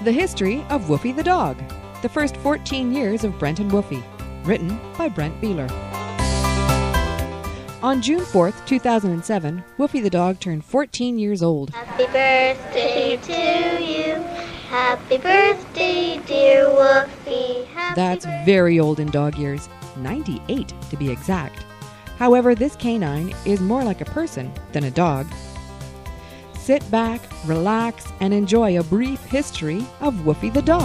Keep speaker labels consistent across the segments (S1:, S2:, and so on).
S1: The History of Woofy the Dog, the first 14 years of Brent and Woofy, written by Brent Boehler. On June 4th, 2007, Woofy the Dog turned 14 years old.
S2: Happy birthday to you. Happy birthday, dear Woofy.
S1: That's very old in dog years, 98 to be exact. However, this canine is more like a person than a dog. Sit back, relax, and enjoy a brief history of Woofy the Dog.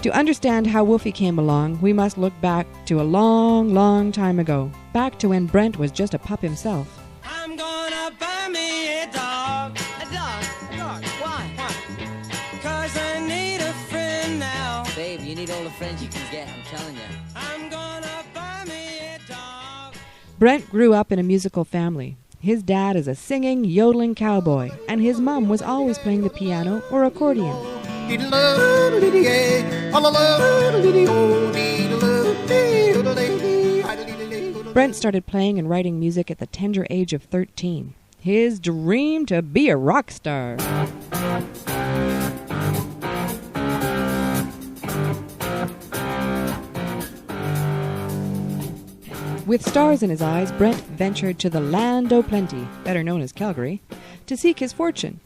S1: To understand how Woofy came along, we must look back to a long, long time ago. Back to when Brent was just a pup himself.
S3: I'm gonna buy me a dog. A dog? A dog? Why? Why? 'Cause I need a friend now.
S4: Babe, you need all the friends you can get, I'm telling you.
S3: I'm gonna buy me a dog.
S1: Brent grew up in a musical family. His dad is a singing, yodeling cowboy, and his mom was always playing the piano or accordion. Brent started playing and writing music at the tender age of 13. His dream to be a rock star. With stars in his eyes, Brent ventured to the land o' plenty, better known as Calgary, to seek his fortune.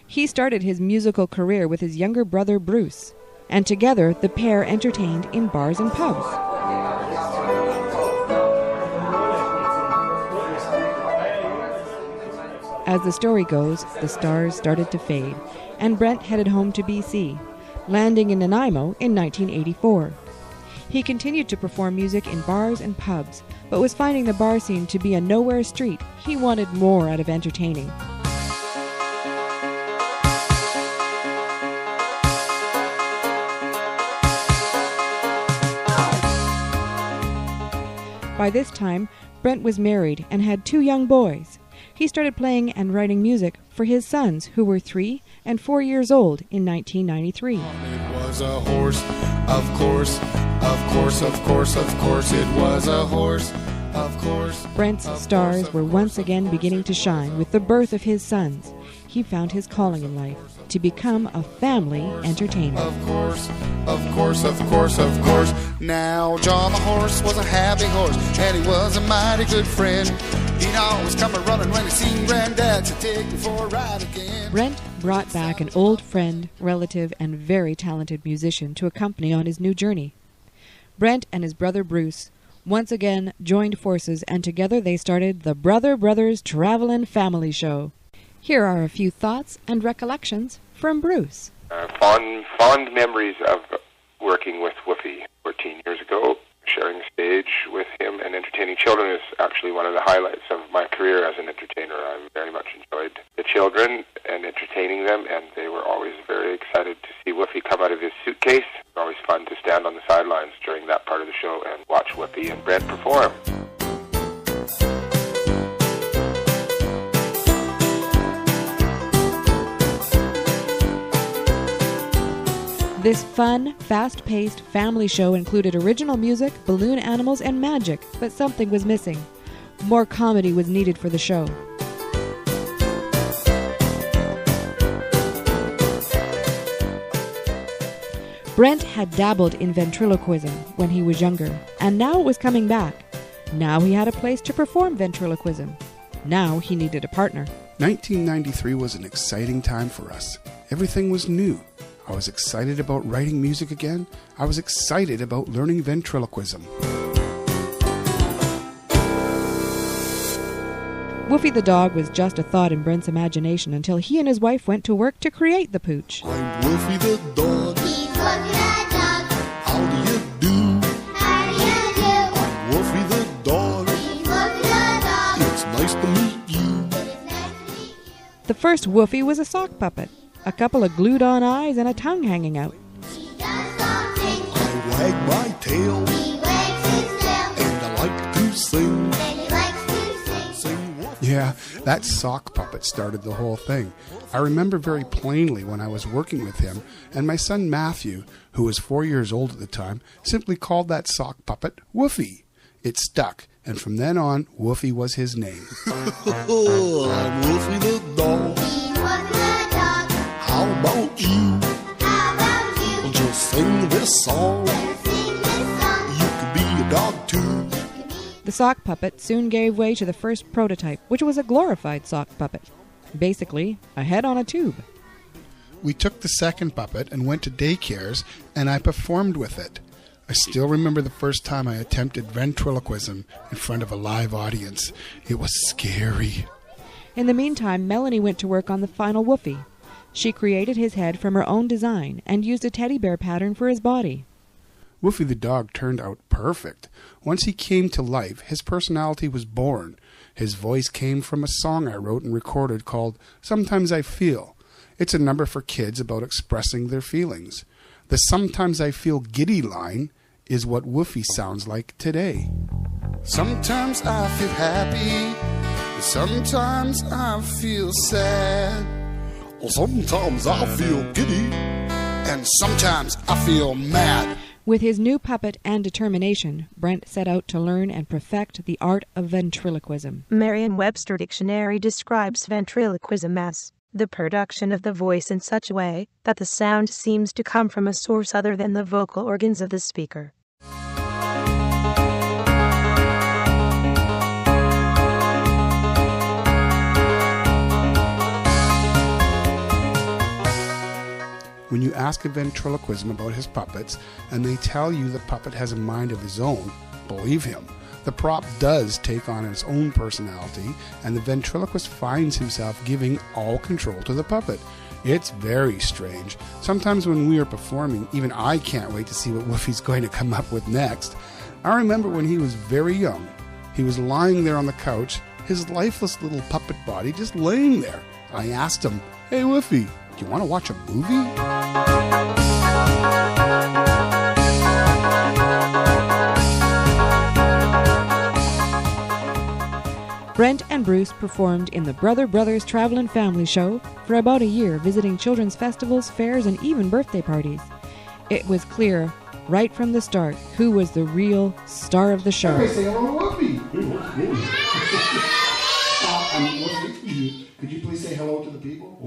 S1: He started his musical career with his younger brother Bruce, and together the pair entertained in bars and pubs. As the story goes, the stars started to fade, and Brent headed home to BC, landing in Nanaimo in 1984. He continued to perform music in bars and pubs, but was finding the bar scene to be a nowhere street. He wanted more out of entertaining. By this time, Brent was married and had 2 young boys. He started playing and writing music for his sons, who were 3 and 4 years old in 1993.
S5: It was a horse, of course, of course, of course, of course, it was a horse, of course.
S1: Brent's stars were once again beginning to shine with the birth of his sons. He found his calling in life, to become a family entertainer.
S5: Of course, of course, of course, of course. Now John the horse was a happy horse, and he was a mighty good friend. He'd always come a-running when he seen Granddad to take me for a ride again.
S1: Brent brought back an old friend, relative, and very talented musician to accompany on his new journey. Brent and his brother Bruce once again joined forces, and together they started the Brother Brothers Travelin' Family Show. Here are a few thoughts and recollections from Bruce.
S6: Fond memories of working with Woofy 14 years ago. Sharing the stage with him and entertaining children is actually one of the highlights of my career as an entertainer. I very much enjoyed the children and entertaining them, and they were always very excited to see Woofy come out of his suitcase. It was always fun to stand on the sidelines during that part of the show and watch Woofy and Brent perform.
S1: This fun, fast-paced family show included original music, balloon animals, and magic, but something was missing. More comedy was needed for the show. Brent had dabbled in ventriloquism when he was younger, and now it was coming back. Now he had a place to perform ventriloquism. Now he needed a partner.
S5: 1993 was an exciting time for us. Everything was new. I was excited about writing music again. I was excited about learning ventriloquism.
S1: Woofy the Dog was just a thought in Brent's imagination until he and his wife went to work to create the pooch.
S5: I'm Woofy the Dog.
S2: He's Woofy the Dog.
S5: How do you do?
S2: How do you do?
S5: I'm Woofy the Dog.
S2: He's Woofy the Dog.
S5: It's nice to meet you.
S2: It's nice to meet you.
S1: The first Woofy was a sock puppet, a couple of glued-on eyes and a tongue hanging out.
S2: He does dog things.
S5: I wag my tail,
S2: He wags his tail.
S5: and I like to sing.
S2: And he likes to sing.
S5: Yeah, that sock puppet started the whole thing. I remember very plainly when I was working with him, and my son Matthew, who was 4 years old at the time, simply called that sock puppet Woofy. It stuck, and from then on, Woofy was his name.
S7: I'm Woofy the Dog.
S2: He's Woofy the Dog.
S7: How about you?
S2: How about you?
S7: Just sing this song.
S2: Let's sing this song.
S7: You could be a dog too.
S1: The sock puppet soon gave way to the first prototype, which was a glorified sock puppet. Basically, a head on a tube.
S5: We took the second puppet and went to daycares, and I performed with it. I still remember the first time I attempted ventriloquism in front of a live audience. It was scary.
S1: In the meantime, Melanie went to work on the final Woofy. She created his head from her own design and used a teddy bear pattern for his body.
S5: Woofy the dog turned out perfect. Once he came to life, his personality was born. His voice came from a song I wrote and recorded called Sometimes I Feel. It's a number for kids about expressing their feelings. The Sometimes I Feel Giddy line is what Woofy sounds like today. Sometimes I feel happy, sometimes I feel sad,
S7: Sometimes I feel giddy.
S5: and sometimes I feel mad.
S1: With his new puppet and determination, Brent set out to learn and perfect the art of ventriloquism.
S8: Merriam-Webster Dictionary describes ventriloquism as the production of the voice in such a way that the sound seems to come from a source other than the vocal organs of the speaker.
S5: When you ask a ventriloquism about his puppets and they tell you the puppet has a mind of his own, believe him. The prop does take on its own personality, and the ventriloquist finds himself giving all control to the puppet. It's very strange. Sometimes when we are performing, even I can't wait to see what Woofy's going to come up with next. I remember when he was very young. He was lying there on the couch, his lifeless little puppet body just laying there. I asked him, "Hey Woofy, do you want to watch a movie?"
S1: Brent and Bruce performed in the Brother Brothers Travel and Family Show for about a year, visiting children's festivals, fairs, and even birthday parties. It was clear right from the start who was the real star of the show.
S5: Hey, say hello to Woofy. Woofy, could you please say hello to the people?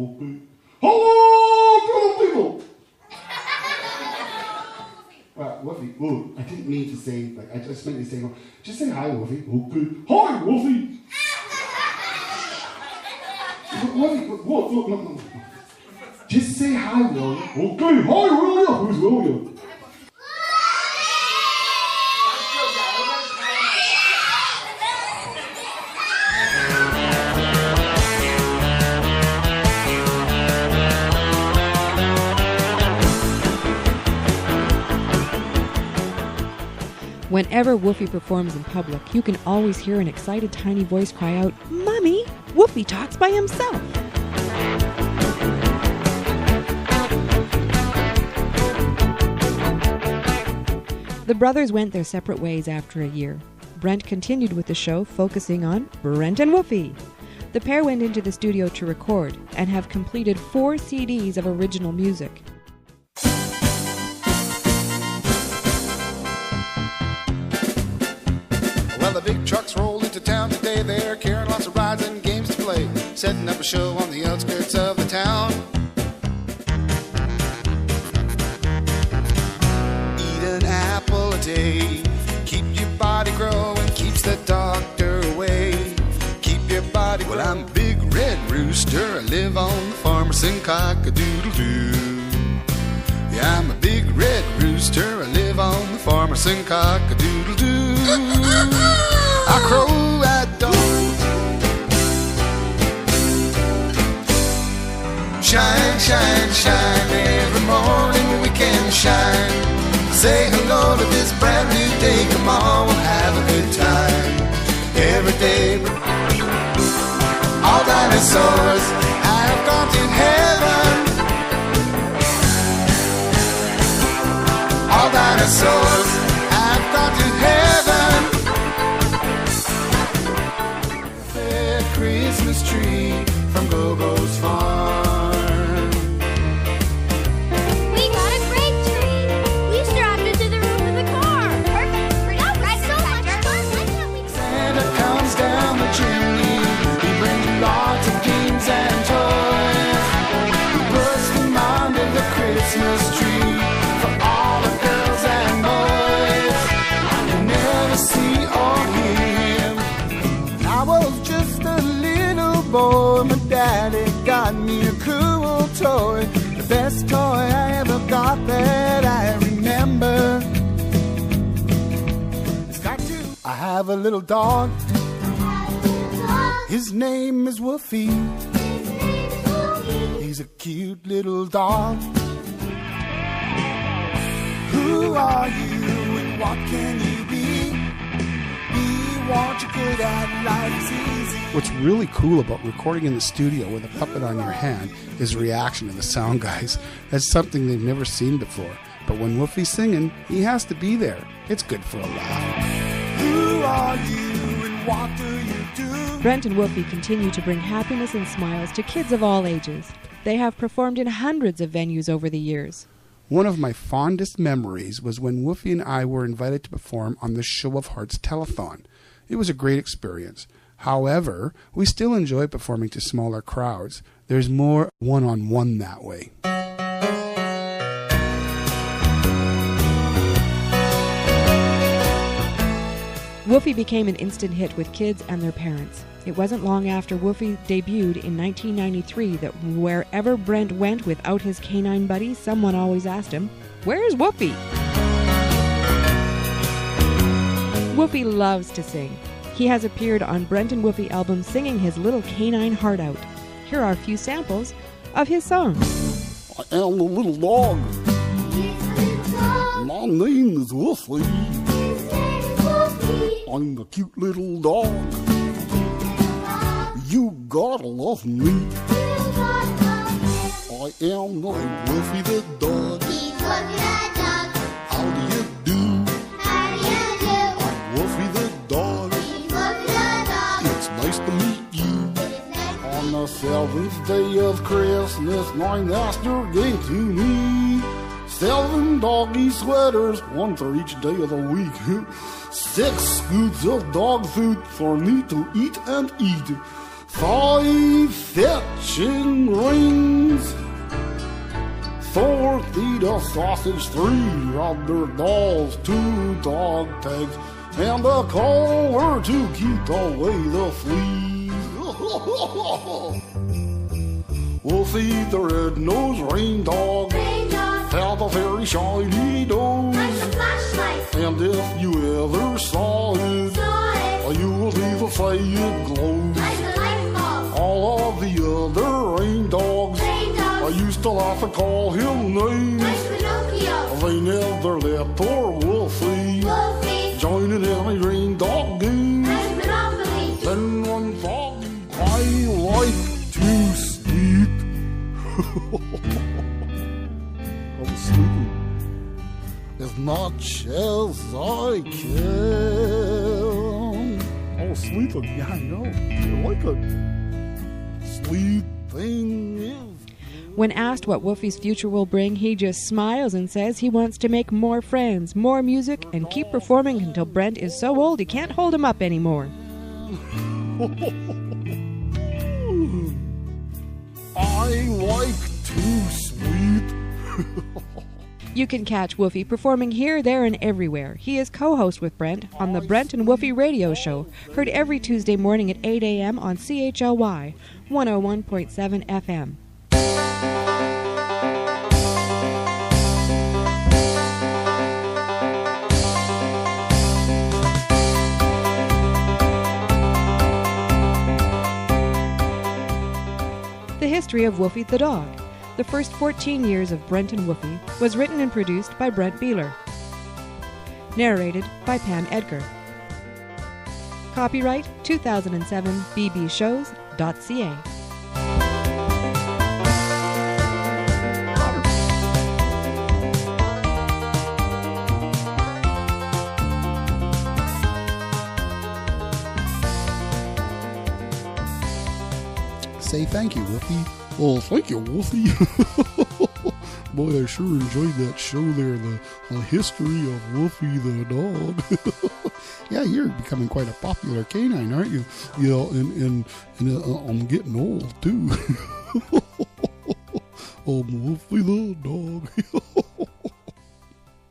S5: Hello to the people. Woofy, I didn't mean to say, I just meant to say, just say hi, Woofy. Okay. Hi, Woofy. Woofy, no. Just say hi, William. Okay, hi, William. Who's William?
S1: Whenever Woofy performs in public, you can always hear an excited tiny voice cry out, "Mommy, Woofy talks by himself." The brothers went their separate ways after a year. Brent continued with the show, focusing on Brent and Woofy. The pair went into the studio to record and have completed 4 CDs of original music.
S5: Well, the big trucks rolled into town today. They're carrying lots of rides and games to play, setting up a show on the outskirts of the town. Eat an apple a day, keep your body growing, keeps the doctor away. Keep your body growing. Well, I'm a big red rooster, I live on the farmer's and cock-a-doodle-doo. Yeah, I'm a big red rooster, I live on the farmer's and cock-a-doodle-doo. I crow at dawn. Shine, shine, shine, every morning we can shine. Say hello to this brand new day, come on, we'll have a good time. Every day, all dinosaurs have gone to heaven. All dinosaurs have gone to heaven. Fair Christmas tree from Go-Go's farm.
S2: We got a great tree. We strapped it to the roof of the car. Perfect. We're not right so much fun.
S5: best toy I ever got that I remember. It's got to. I have a little dog. His name is Woofy. He's a cute little dog. Who are you and what can you be? Be what you're good at, life's easy.
S9: What's really cool about recording in the studio with a puppet on your hand is reaction to the sound guys. That's something they've never seen before. But when Woofy's singing, he has to be there. It's good for a laugh.
S5: Who are you and what do you do?
S1: Brent and Woofy continue to bring happiness and smiles to kids of all ages. They have performed in hundreds of venues over the years.
S9: One of my fondest memories was when Woofy and I were invited to perform on the Show of Hearts telethon. It was a great experience. However, we still enjoy performing to smaller crowds. There's more one-on-one that way.
S1: Woofy became an instant hit with kids and their parents. It wasn't long after Woofy debuted in 1993 that wherever Brent went without his canine buddy, someone always asked him, "Where's Woofy?" Woofy loves to sing. He has appeared on Brent and Woofy albums singing his little canine heart out. Here are a few samples of his songs.
S7: I am the little dog. My name is Woofy. I'm the cute little dog. You gotta love me. I am the Woofy the Dog.
S2: He's Woofy the Dog.
S7: How do you do?
S2: How do you do?
S7: I'm Woofy the Dog.
S2: He's Woofy the Dog.
S7: It's nice to meet you.
S2: It's nice to
S7: On the 7th day of Christmas, my master gave to me 7 doggy sweaters, 1 for each day of the week. 6 scoops of dog food for me to eat and eat. 5 fetching rings. 4 feet of sausage, 3 rubber dolls, 2 dog tags, and a collar to keep away the fleas. Woofy the red-nosed rain dog
S2: Rain dog.
S7: have a very shiny nose.
S2: Like a flashlight.
S7: And if you ever saw it,
S2: Saw it.
S7: you will leave a fire glows.
S2: Like a light bulb.
S7: All of the other rain dogs,
S2: Rain
S7: I
S2: dog.
S7: used to laugh and call him names.
S2: Like Pinocchio.
S7: They never let poor Woofy
S2: Woofy.
S7: join in any rain dog game.
S2: Like Monopoly.
S7: Then one foggy, I like to sleep. I'm sleeping as much as I can. Oh, sleeping, yeah, I know. I like it. Sleeping is.
S1: When asked what Woofy's future will bring, he just smiles and says he wants to make more friends, more music, and keep performing until Brent is so old he can't hold him up anymore.
S7: I like to sleep.
S1: You can catch Woofy performing here, there, and everywhere. He is co-host with Brent on the Brent and Woofy Radio Show, heard every Tuesday morning at 8 a.m. on CHLY 101.7 FM. The history of Woofy the Dog. The first 14 years of Brent and Woofy was written and produced by Brent Boehler. Narrated by Pam Edgar. Copyright 2007 bbshows.ca.
S9: Say thank you, Woofy.
S7: Oh, thank you, Woofy. Boy, I sure enjoyed that show there, the history of Woofy the Dog.
S9: Yeah, you're becoming quite a popular canine, aren't you?
S7: Yeah, and I'm getting old, too. I'm Woofy the Dog.